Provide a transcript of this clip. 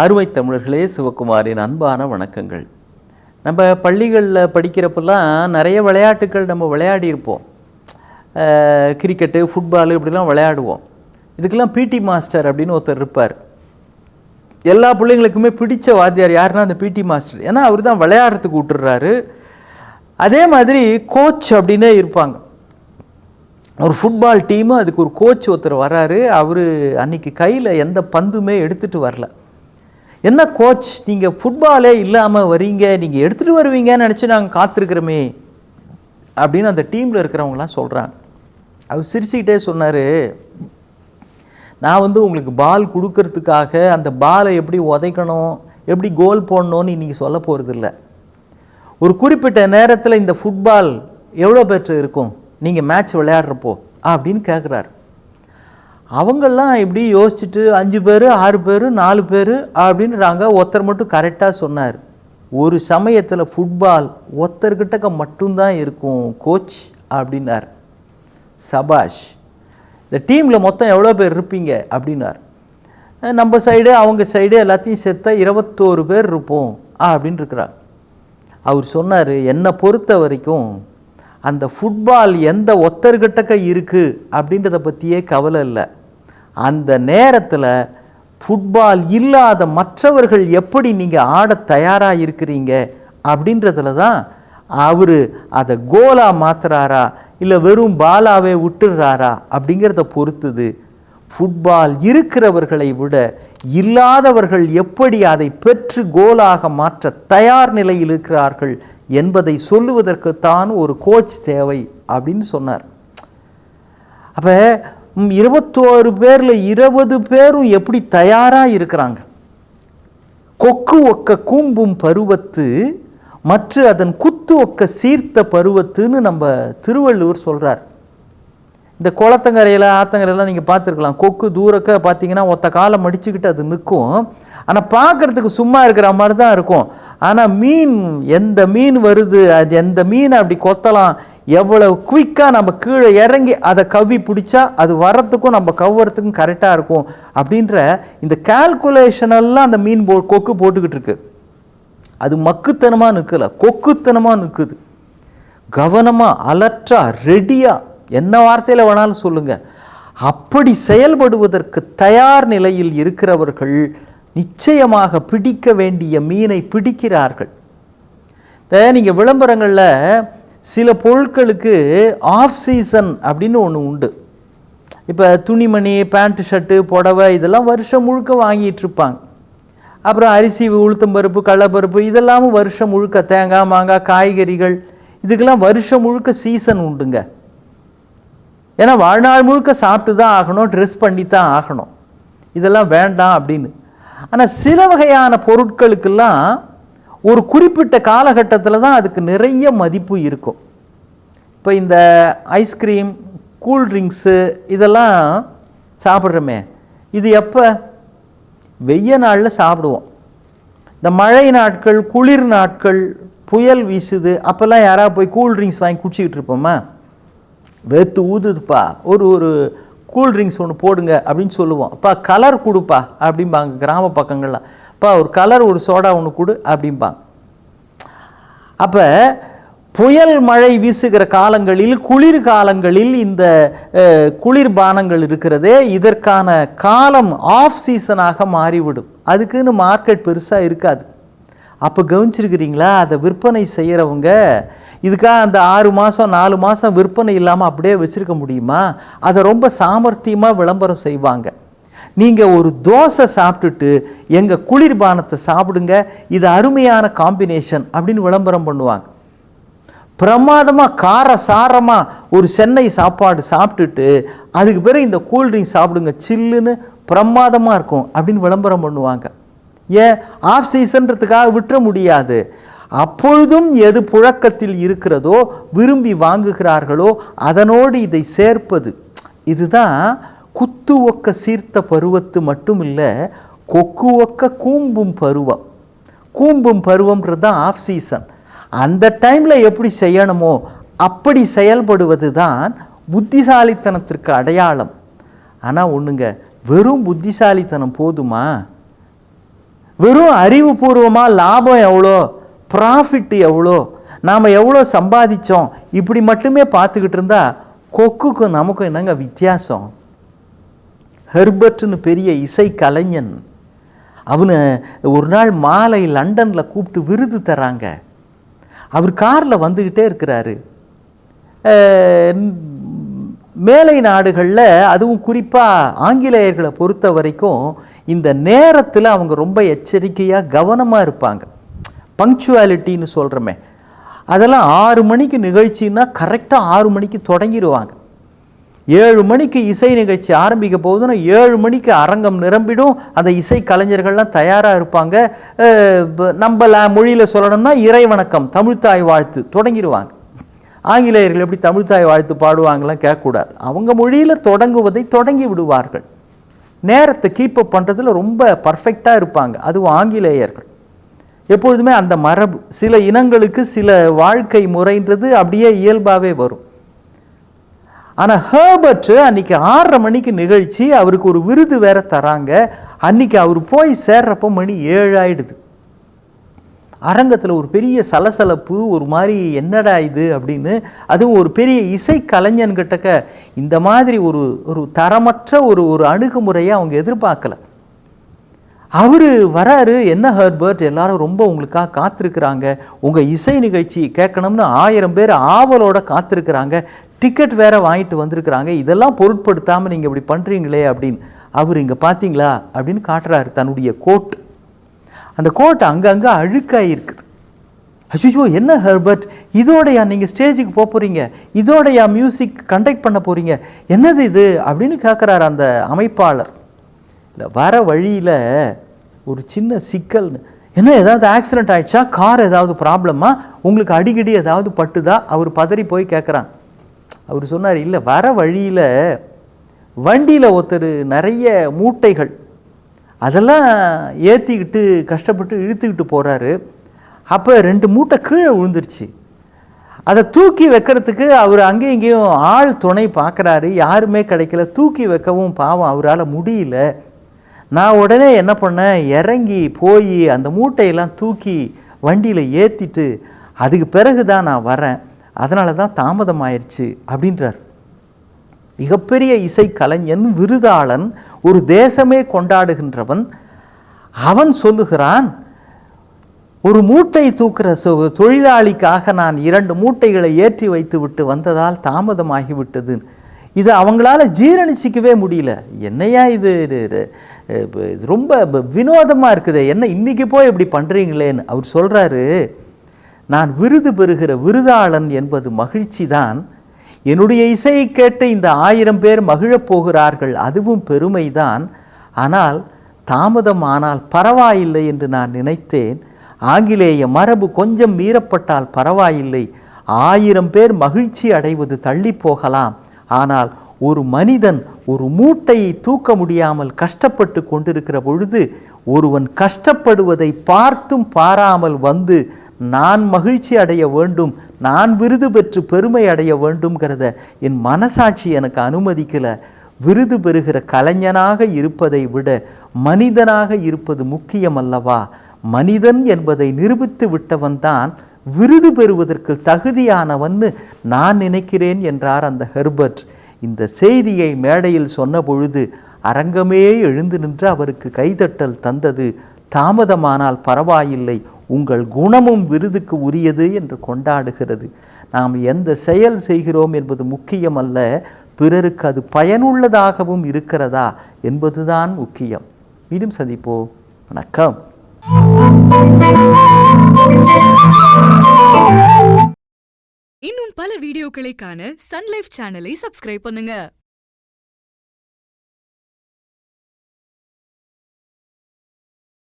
அருமை தமிழர்களே, சிவகுமாரின் அன்பான வணக்கங்கள். நம்ம பள்ளிகளில் படிக்கிறப்பெல்லாம் நிறைய விளையாட்டுகள் நம்ம விளையாடி இருப்போம். கிரிக்கெட்டு, ஃபுட்பாலு இப்படிலாம் விளையாடுவோம். இதுக்கெல்லாம் பிடி மாஸ்டர் அப்படின்னு ஒருத்தர் இருப்பார். எல்லா பிள்ளைங்களுக்குமே பிடிச்ச வாத்தியார் யாருன்னா அந்த பிடி மாஸ்டர். ஏன்னா அவர் தான் விளையாடுறதுக்கு விட்டுறாரு. அதே மாதிரி கோச் அப்படின்னே இருப்பாங்க. ஒரு ஃபுட்பால் டீமு, அதுக்கு ஒரு கோச் ஒருத்தர் வராரு. அவர் அன்றைக்கி கையில் எந்த பந்துமே எடுத்துகிட்டு வரல. என்ன கோச், நீங்கள் ஃபுட்பாலே இல்லாமல் வரீங்க, நீங்கள் எடுத்துகிட்டு வருவீங்கன்னு நினச்சி நாங்கள் காத்திருக்கிறோமே அப்படின்னு அந்த டீமில் இருக்கிறவங்களாம் சொல்கிறாங்க. அவர் சிரிச்சுக்கிட்டே சொன்னார், நான் உங்களுக்கு பால் கொடுக்கறதுக்காக அந்த பாலை எப்படி உதைக்கணும், எப்படி கோல் போடணும்னு இன்றைக்கி சொல்ல போகிறதில்ல. ஒரு குறிப்பிட்ட நேரத்தில் இந்த ஃபுட்பால் எவ்வளோ பேர் இருக்கும் நீங்கள் மேட்ச் விளையாடுறப்போ அப்படின்னு கேட்குறாரு. அவங்கெல்லாம் இப்படி யோசிச்சுட்டு 5 பேர் 6 பேர் 4 பேர் அப்படின்றாங்க. ஒருத்தர் மட்டும் கரெக்டாக சொன்னார், ஒரு சமயத்தில் ஃபுட்பால் ஒருத்தர்கிட்ட மட்டும்தான் இருக்கும் கோச் அப்படின்னார். சபாஷ், இந்த டீமில் மொத்தம் எவ்வளோ பேர் இருப்பீங்க அப்படின்னார். நம்ம சைடு அவங்க சைடு எல்லாத்தையும் சேர்த்தா 21 பேர் இருப்போம் அப்படின்னு இருக்கிறார். அவர் சொன்னார், என்னை பொறுத்த வரைக்கும் அந்த ஃபுட்பால் எந்த ஒத்தர்கிட்டக்க இருக்குது அப்படின்றத பற்றியே கவலை இல்லை. அந்த நேரத்தில் ஃபுட்பால் இல்லாத மற்றவர்கள் எப்படி நீங்கள் ஆட தயாராக இருக்கிறீங்க அப்படின்றதுல தான் அவர் அதை கோலாக மாற்றுறாரா இல்லை வெறும் பாலாவே விட்டுறாரா அப்படிங்கிறத பொறுத்துது. ஃபுட்பால் இருக்கிறவர்களை விட இல்லாதவர்கள் எப்படி அதை பெற்று கோலாக மாற்ற தயார் நிலையில் இருக்கிறார்கள் என்பதை சொல்லுவதற்குத்தான் ஒரு கோச் தேவை அப்படின்னு சொன்னார். அப்போ 21 பேரில் 20 பேரும் எப்படி தயாராக இருக்கிறாங்க. கொக்கு ஒக்க கூம்பும் பருவத்து மற்ற அதன் குத்து ஒக்க சீர்த்த பருவத்துன்னு நம்ம திருவள்ளுவர் சொல்கிறார். இந்த குளத்தங்கரையில் ஆத்தங்கரையெல்லாம் நீங்கள் பார்த்துருக்கலாம். கொக்கு தூரக்க பார்த்தீங்கன்னா ஒத்த காலம் மடிச்சுக்கிட்டு அது நிற்கும். ஆனால் பார்க்குறதுக்கு சும்மா இருக்கிற மாதிரி தான் இருக்கும். ஆனால் மீன், எந்த மீன் வருது, அது எந்த மீன் அப்படி கொத்தலாம், எவ்வளவு குயிக்காக நம்ம கீழே இறங்கி அதை கவ்வி பிடிச்சா அது வரத்துக்கும் நம்ம கவ்வறதுக்கும் கரெக்டாக இருக்கும் அப்படின்ற இந்த கால்குலேஷனெல்லாம் அந்த மீன் கொக்கு போட்டுக்கிட்டு இருக்கு. அது மக்குத்தனமாக நிற்கலை, கொக்குத்தனமாக நிற்குது. கவனமாக, அலர்ட்டாக, ரெடியாக, என்ன வார்த்தையில் வேணாலும் சொல்லுங்கள், அப்படி செயல்படுவதற்கு தயார் நிலையில் இருக்கிறவர்கள் நிச்சயமாக பிடிக்க வேண்டிய மீனை பிடிக்கிறார்கள். நீங்கள் விளம்பரங்களில் சில பொருட்களுக்கு ஆஃப் சீசன் அப்படின்னு ஒன்று உண்டு. இப்போ துணிமணி, பேண்ட்டு, ஷர்ட்டு, புடவை இதெல்லாம் வருஷம் முழுக்க வாங்கிட்டு இருப்பாங்க. அப்புறம் அரிசி, உளுத்தம்பருப்பு, கடலைப்பருப்பு இதெல்லாமும் வருஷம் முழுக்க, தேங்காய், மாங்காய், காய்கறிகள் இதுக்கெல்லாம் வருஷம் முழுக்க சீசன் உண்டுங்க. ஏன்னா வாழ்நாள் முழுக்க சாப்பிட்டு தான் ஆகணும், ட்ரெஸ் பண்ணி தான் ஆகணும், இதெல்லாம் வேண்டாம் அப்படின்னு. ஆனால் சில வகையான பொருட்களுக்கெல்லாம் ஒரு குறிப்பிட்ட காலகட்டத்தில் தான் அதுக்கு நிறைய மதிப்பு இருக்கும். இப்போ இந்த ஐஸ்கிரீம், கூல்ட்ரிங்க்ஸு இதெல்லாம் சாப்பிட்றோமே, இது எப்போ? வெய்ய நாளில் சாப்பிடுவோம். இந்த மழை நாட்கள், குளிர் நாட்கள், புயல் வீசுது, அப்போல்லாம் யாராவது போய் கூல்ட்ரிங்க்ஸ் வாங்கி குடிச்சிக்கிட்டு இருப்போமா? வெத்து ஊதுதுப்பா, ஒரு கூல்ட்ரிங்க்ஸ் ஒன்று போடுங்க அப்படின்னு சொல்லுவோம். அப்பா கலர் கொடுப்பா அப்படிம்பாங்க கிராம பக்கங்கள்லாம். அப்பா ஒரு கலர், ஒரு சோடா ஒன்று கொடு அப்படிம்பாங்க. அப்போ புயல் மழை வீசுகிற காலங்களில், குளிர் காலங்களில் இந்த குளிர்பானங்கள் இருக்கிறதே, இதற்கான காலம் ஆஃப் சீசனாக மாறிவிடும். அதுக்குன்னு மார்க்கெட் பெருசாக இருக்காது. அப்போ கவனிச்சிருக்கிறீங்களா? அதை விற்பனை செய்கிறவங்க இதுக்காக அந்த 6 மாதம் 4 மாதம் விற்பனை இல்லாமல் அப்படியே வச்சுருக்க முடியுமா? அதை ரொம்ப சாமர்த்தியமாக விளம்பரம் செய்வாங்க. நீங்கள் ஒரு தோசை சாப்பிட்டுட்டு எங்கள் குளிர்பானத்தை சாப்பிடுங்க, இது அருமையான காம்பினேஷன் அப்படின்னு விளம்பரம் பண்ணுவாங்க. பிரமாதமாக கார சாரமாக ஒரு சென்னை சாப்பாடு சாப்பிட்டுட்டு அதுக்கு பிறகு இந்த கூல்ட்ரிங்க் சாப்பிடுங்க, சில்லுன்னு பிரமாதமாக இருக்கும் அப்படின்னு விளம்பரம் பண்ணுவாங்க. ஏன்? ஆஃப் சீசன்றதுக்காக விட்டுற முடியாது. அப்பொழுதும் எது புழக்கத்தில் இருக்கிறதோ, விரும்பி வாங்குகிறார்களோ அதனோடு இதை சேர்ப்பது. இதுதான் குத்து ஒக்க சீர்த்த பருவத்து மட்டும் இல்லை, கொக்கு ஒக்க கூம்பும் பருவம். கூம்பும் பருவம்ன்றது தான் ஆஃப் சீசன். அந்த டைமில் எப்படி செய்யணுமோ அப்படி செயல்படுவது தான் புத்திசாலித்தனத்திற்கு அடையாளம். ஆனால் ஒன்றுங்க, வெறும் புத்திசாலித்தனம் போதுமா? வெறும் அறிவுபூர்வமாக லாபம் எவ்வளோ, ப்ராஃபிட் எவ்வளோ, நாம் எவ்வளோ சம்பாதிச்சோம் இப்படி மட்டுமே பார்த்துக்கிட்டு இருந்தா கொக்குக்கும் நமக்கும் என்னங்க வித்தியாசம்? ஹெர்பர்ட்னு பெரிய இசை கலைஞன், அவனை ஒரு நாள் மாலை லண்டனில் கூப்பிட்டு விருது தராங்க. அவர் காரில் வந்துக்கிட்டே இருக்கிறாரு. மேலை நாடுகளில், அதுவும் குறிப்பாக ஆங்கிலேயர்களை பொறுத்த வரைக்கும் இந்த நேரத்தில் அவங்க ரொம்ப எச்சரிக்கையாக கவனமாக இருப்பாங்க. பங்க்சுவாலிட்டின்னு சொல்கிறோமே, அதெல்லாம் 6 மணிக்கு நிகழ்ச்சின்னா கரெக்டாக 6 மணிக்கு தொடங்கிடுவாங்க. 7 மணிக்கு இசை நிகழ்ச்சி ஆரம்பிக்க போகுதுன்னா 7 மணிக்கு அரங்கம் நிரம்பிடும். அந்த இசை கலைஞர்கள்லாம் தயாராக இருப்பாங்க. நம்ம மொழியில் சொல்லணும்னா இறை வணக்கம், தமிழ்த்தாய் வாழ்த்து தொடங்கிடுவாங்க. ஆங்கிலேயர்கள் எப்படி தமிழ்த்தாய் வாழ்த்து பாடுவாங்களாம் கேட்கக்கூடாது. அவங்க மொழியில் தொடங்குவதை தொடங்கி விடுவார்கள். நேரத்தை கீப்பப் பண்ணுறதுல ரொம்ப பர்ஃபெக்டாக இருப்பாங்க. அதுவும் ஆங்கிலேயர்கள் எப்பொழுதுமே அந்த மரபு. சில இனங்களுக்கு சில வாழ்க்கை முறைன்றது அப்படியே இயல்பாகவே வரும். ஆனால் ஹெர்பர்ட் அன்றைக்கி 6:30 மணிக்கு நிகழ்ச்சி, அவருக்கு ஒரு விருது வேற தராங்க. அன்றைக்கி அவர் போய் சேர்றப்போ மணி 7 ஆயிடுது. அரங்கத்தில் ஒரு பெரிய சலசலப்பு, ஒரு மாதிரி என்னடா இது அப்படின்னு. அதுவும் ஒரு பெரிய இசை கலைஞன்கிட்டக்க இந்த மாதிரி ஒரு தரமற்ற ஒரு அணுகுமுறையை அவங்க எதிர்பார்க்கல. அவர் வராரு, என்ன ஹெர்பர்ட், எல்லாரும் ரொம்ப உங்களுக்காக காத்திருக்கிறாங்க, உங்கள் இசை நிகழ்ச்சி கேட்கணும்னு 1000 பேர் ஆவலோட காத்திருக்கிறாங்க, டிக்கெட் வேற வாங்கிட்டு வந்திருக்கிறாங்க, இதெல்லாம் பொருட்படுத்தாமல் நீங்கள் இப்படி பண்ணுறீங்களே அப்படின்னு. அவர் இங்கே பார்த்தீங்களா அப்படின்னு காட்டுறாரு தன்னுடைய கோட். அந்த கோட் அங்கங்கே அழுக்காக இருக்குது. அச்சோ, என்ன ஹெர்பர்ட், இதோடையா நீங்கள் ஸ்டேஜுக்கு போக போகிறீங்க, இதோடையா மியூசிக் கண்டக்ட் பண்ண போகிறீங்க, என்னது இது அப்படின்னு கேட்குறாரு அந்த அமைப்பாளர். இல்லை, வர வழியில் ஒரு சின்ன சிக்கல்னு. என்ன, ஏதாவது ஆக்சிடெண்ட் ஆகிடுச்சா, கார் ஏதாவது ப்ராப்ளமா, உங்களுக்கு அடிக்கடி ஏதாவது பட்டுதா? அவர் பதறி போய் கேட்குறான். அவர் சொன்னார், இல்லை, வர வழியில் வண்டியில் ஒருத்தர் நிறைய மூட்டைகள் அதெல்லாம் ஏற்றிக்கிட்டு கஷ்டப்பட்டு இழுத்துக்கிட்டு போகிறாரு. அப்போ 2 மூட்டை கீழே விழுந்துருச்சு. அதை தூக்கி வைக்கிறதுக்கு அவர் அங்கேயும் இங்கேயும் ஆள் துணை பார்க்குறாரு, யாருமே கிடைக்கல. தூக்கி வைக்கவும் பாவம் அவரால் முடியல. நான் உடனே என்ன பண்ணேன், இறங்கி போய் அந்த மூட்டையெல்லாம் தூக்கி வண்டியில் ஏற்றிட்டு அதுக்கு பிறகு தான் நான் வரேன், அதனால தான் தாமதமாயிருச்சு அப்படின்றார். மிகப்பெரிய இசை கலைஞன், விருதாளன், ஒரு தேசமே கொண்டாடுகின்றவன். அவன் சொல்லுகிறான், ஒரு மூட்டை தூக்குற தொழிலாளிக்காக நான் 2 மூட்டைகளை ஏற்றி வைத்து விட்டு வந்ததால் தாமதமாகிவிட்டது. இது அவங்களால ஜீரணிச்சிக்கவே முடியல. என்னையா இது ரொம்ப வினோதமாக இருக்குது, என்ன இன்னைக்கு போய் இப்படி பண்ணுறீங்களேன்னு அவர் சொல்கிறாரு. நான் விருது பெறுகிற விருதாளன் என்பது மகிழ்ச்சி தான். என்னுடைய இசையை கேட்டு இந்த 1000 பேர் மகிழப் போகிறார்கள், அதுவும் பெருமைதான். ஆனால் தாமதம் ஆனால் பரவாயில்லை என்று நான் நினைத்தேன். ஆங்கிலேய மரபு கொஞ்சம் மீறப்பட்டால் பரவாயில்லை, 1000 பேர் மகிழ்ச்சி அடைவது தள்ளி போகலாம். ஆனால் ஒரு மனிதன் ஒரு மூட்டையை தூக்க முடியாமல் கஷ்டப்பட்டு கொண்டிருக்கிற பொழுது ஒருவன் கஷ்டப்படுவதை பார்த்தும் பாராமல் வந்து நான் மகிழ்ச்சி அடைய வேண்டும், நான் விருது பெற்று பெருமை அடைய வேண்டும்ங்கிறத என் மனசாட்சி எனக்கு அனுமதிக்கலை. விருது பெறுகிற கலைஞனாக இருப்பதை விட மனிதனாக இருப்பது முக்கியம் அல்லவா? மனிதன் என்பதை நிரூபித்து விட்டவன்தான் விருது பெறுவதற்கு தகுதியானவன்னு நான் நினைக்கிறேன் என்றார் அந்த ஹெர்பர்ட். இந்த செய்தியை மேடையில் சொன்ன பொழுது அரங்கமே எழுந்து நின்று அவருக்கு கைதட்டல் தந்தது. தாமதமானால் பரவாயில்லை, உங்கள் குணமும் விருதுக்கு உரியது என்று கொண்டாடுகிறது. நாம் எந்த செயல் செய்கிறோம் என்பது முக்கியமல்ல, பிறருக்கு அது பயனுள்ளதாகவும் இருக்கிறதா என்பதுதான் முக்கியம். மீண்டும் சந்திப்போம். வணக்கம். இன்னும் பல வீடியோக்களை காண சன் லைஃப் சேனலை சப்ஸ்கிரைப் பண்ணுங்க.